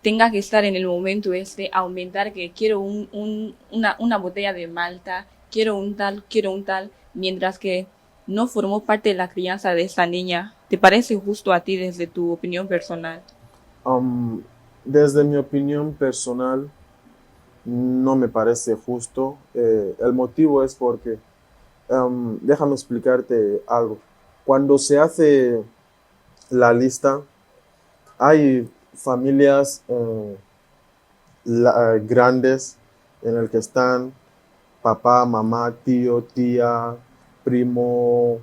tenga que estar en el momento aumentar que quiero una botella de malta, quiero un tal, mientras que no formó parte de la crianza de esta niña? ¿Te parece justo a ti desde tu opinión personal? Um, Desde mi opinión personal, no me parece justo. El motivo es porque, déjame explicarte algo. Cuando se hace la lista, hay familias grandes en el que están papá, mamá, tío, tía, primo,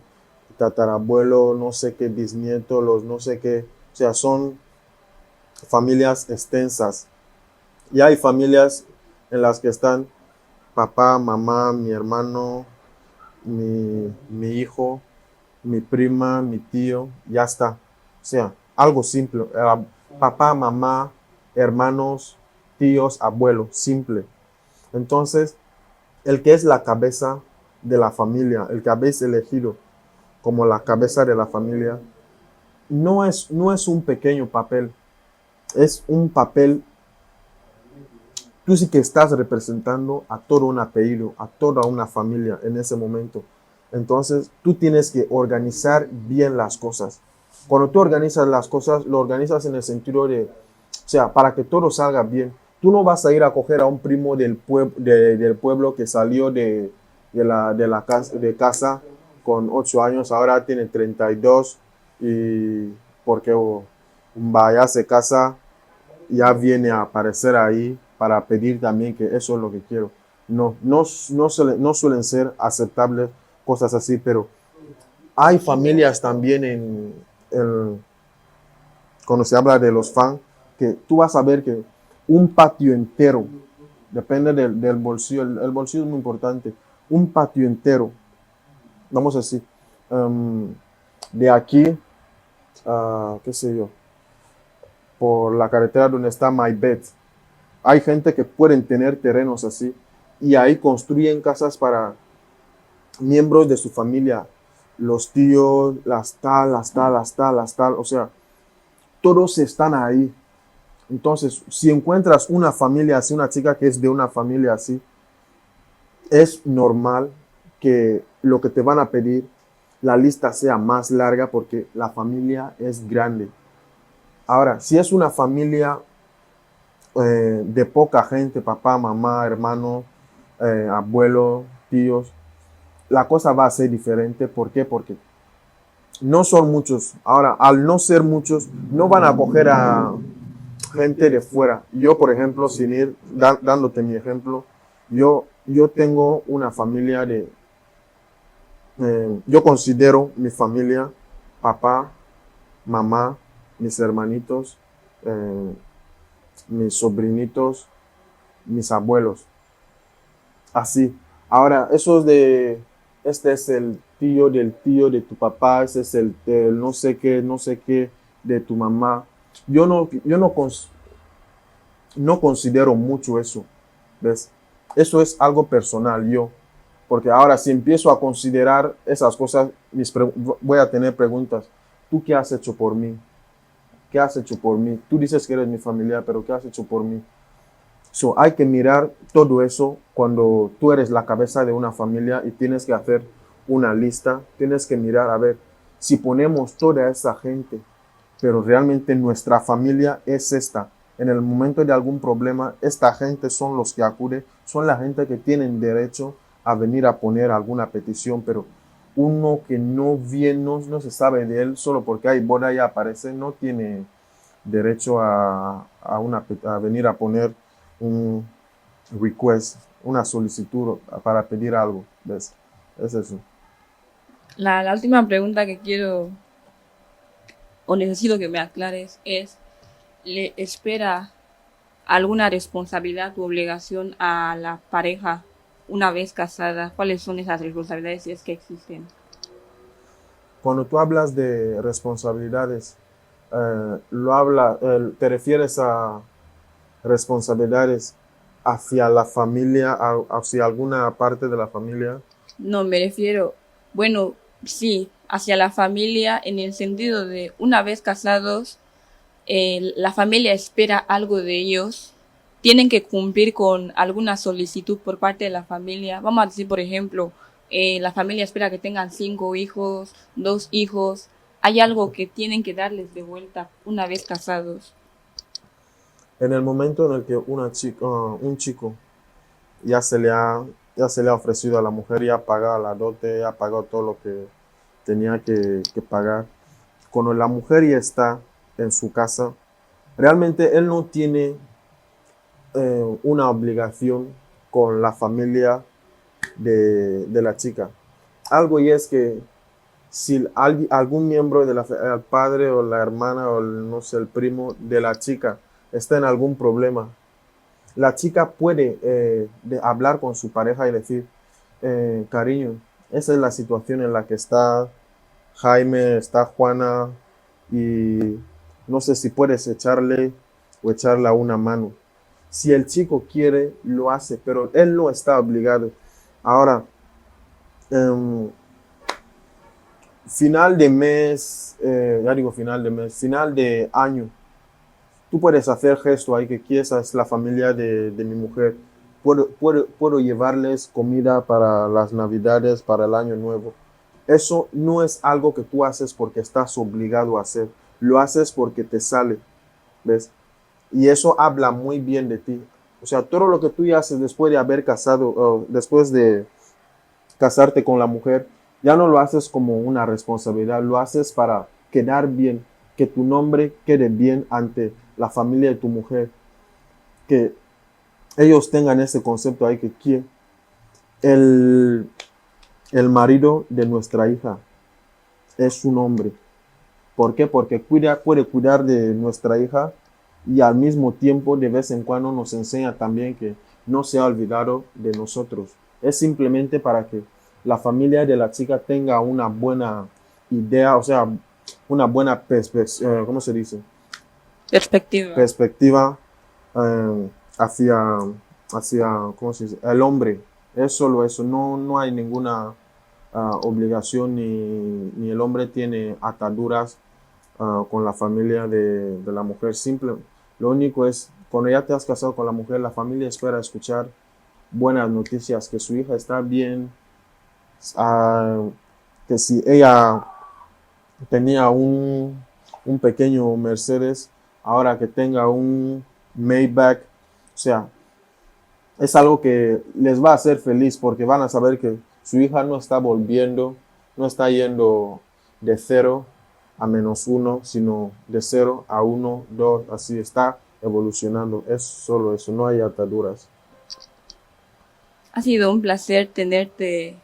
tatarabuelo, no sé qué, bisnieto, los no sé qué. O sea, son familias extensas. Y hay familias en las que están papá, mamá, mi hermano, mi hijo, mi prima, mi tío, ya está. O sea, algo simple. Papá, mamá, hermanos, tíos, abuelos, simple. Entonces, el que es la cabeza de la familia, el que habéis elegido como la cabeza de la familia, no es un pequeño papel, es un papel. Tú sí que estás representando a todo un apellido, a toda una familia en ese momento. Entonces, tú tienes que organizar bien las cosas. Cuando tú organizas las cosas, lo organizas en el sentido de, o sea, para que todo salga bien. Tú no vas a ir a coger a un primo del pueblo que salió de casa con 8 años, ahora tiene 32 y porque vaya se casa, ya viene a aparecer ahí para pedir también que eso es lo que quiero. No suelen ser aceptables cosas así, pero hay familias también cuando se habla de los fans, que tú vas a ver que un patio entero, depende del bolsillo, el bolsillo es muy importante, un patio entero, vamos a decir, de aquí, qué sé yo, por la carretera donde está My Bed. Hay gente que pueden tener terrenos así y ahí construyen casas para miembros de su familia, los tíos, las tal, o sea, todos están ahí. Entonces, si encuentras una familia así, una chica que es de una familia así, es normal que lo que te van a pedir, la lista sea más larga porque la familia es grande. Ahora, si es una familia de poca gente, papá, mamá, hermano, abuelo, tíos, la cosa va a ser diferente. ¿Por qué? Porque no son muchos. Ahora, al no ser muchos, no van a coger a gente de fuera. Yo, por ejemplo, sin ir dándote mi ejemplo, yo tengo una familia yo considero mi familia, papá, mamá, mis hermanitos, mis sobrinitos, mis abuelos. Así. Ahora, esos este es el tío de tu papá, ese es el no sé qué de tu mamá. Yo no considero mucho eso, ¿ves? Eso es algo personal, porque ahora si empiezo a considerar esas cosas, voy a tener preguntas. ¿Tú qué has hecho por mí? ¿qué has hecho por mí? Tú dices que eres mi familia, pero ¿qué has hecho por mí? So, hay que mirar todo eso cuando tú eres la cabeza de una familia y tienes que hacer una lista. Tienes que mirar, a ver, si ponemos toda esa gente, pero realmente nuestra familia es esta. En el momento de algún problema, esta gente son los que acuden, son la gente que tienen derecho a venir a poner alguna petición, pero uno que no viene, no se sabe de él, solo porque hay boda y aparece, no tiene derecho a venir a poner un request, una solicitud para pedir algo. ¿Ves? Es eso. La última pregunta que quiero o necesito que me aclares es, ¿le espera alguna responsabilidad u obligación a la pareja una vez casada? ¿Cuáles son esas responsabilidades si es que existen? Cuando tú hablas de responsabilidades, te refieres a responsabilidades hacia la familia, hacia alguna parte de la familia. No, me refiero, bueno, sí, hacia la familia en el sentido de una vez casados, la familia espera algo de ellos, tienen que cumplir con alguna solicitud por parte de la familia. Vamos a decir, por ejemplo, la familia espera que tengan 5 hijos, 2 hijos. Hay algo que tienen que darles de vuelta una vez casados. En el momento en el que un chico ya se le ha ofrecido a la mujer, ya ha pagado la dote, ya ha pagado todo lo que tenía que pagar. Cuando la mujer ya está en su casa, realmente él no tiene una obligación con la familia de la chica. Algo y es que si algún miembro el padre o la hermana o no sé, el primo de la chica está en algún problema, la chica puede hablar con su pareja y decir, cariño, esa es la situación en la que está Jaime, está Juana, y no sé si puedes echarle una mano. Si el chico quiere, lo hace, pero él no está obligado. Ahora, final de mes, ya digo final de mes, final de año, tú puedes hacer gesto ahí que quieres, es la familia de mi mujer. Puedo llevarles comida para las navidades, para el año nuevo. Eso no es algo que tú haces porque estás obligado a hacer. Lo haces porque te sale, ¿ves? Y eso habla muy bien de ti. O sea, todo lo que tú ya haces después de haber casado, después de casarte con la mujer, ya no lo haces como una responsabilidad, lo haces para quedar bien, que tu nombre quede bien ante la familia de tu mujer, que ellos tengan ese concepto ahí que el, el marido de nuestra hija es un hombre. ¿Por qué? Porque puede cuidar de nuestra hija y al mismo tiempo de vez en cuando nos enseña también que no se ha olvidado de nosotros. Es simplemente para que la familia de la chica tenga una buena idea, o sea, una buena perspectiva, ¿cómo se dice? Perspectiva. Perspectiva hacia, ¿cómo se dice? El hombre. Es solo eso, no hay ninguna obligación ni el hombre tiene ataduras con la familia de la mujer. Lo único es, cuando ya te has casado con la mujer, la familia espera escuchar buenas noticias, que su hija está bien, que si ella tenía un pequeño Mercedes, ahora que tenga un Maybach, o sea, es algo que les va a hacer feliz porque van a saber que su hija no está volviendo, no está yendo de 0 a -1, sino de 0 a 1, 2, así está evolucionando. Es solo eso, no hay ataduras. Ha sido un placer tenerte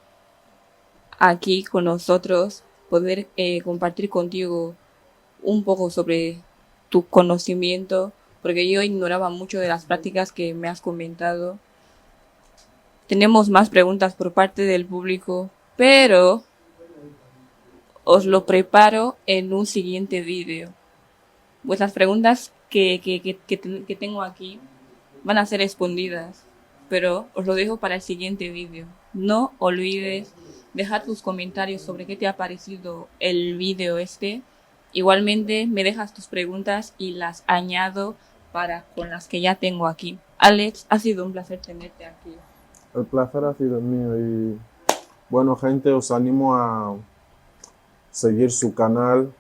aquí con nosotros, poder compartir contigo un poco sobre tu conocimiento, porque yo ignoraba mucho de las prácticas que me has comentado. Tenemos más preguntas por parte del público, pero os lo preparo en un siguiente vídeo. Vuestras preguntas que tengo aquí van a ser respondidas, pero os lo dejo para el siguiente vídeo. No olvides dejar tus comentarios sobre qué te ha parecido el vídeo este Igualmente me dejas tus preguntas y las añado para con las que ya tengo aquí. Alex, ha sido un placer tenerte aquí. El placer ha sido mío y bueno, gente, os animo a seguir su canal,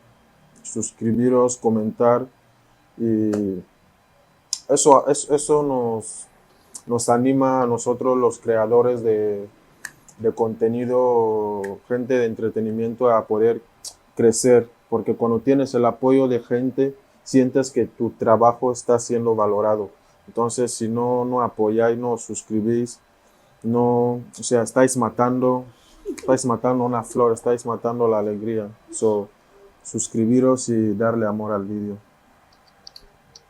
suscribiros, comentar y eso nos anima a nosotros los creadores de contenido, gente de entretenimiento, a poder crecer, porque cuando tienes el apoyo de gente, sientes que tu trabajo está siendo valorado. Entonces, si no apoyáis, no os suscribís, no, o sea, estáis matando una flor, estáis matando la alegría. So, suscribiros y darle amor al vídeo.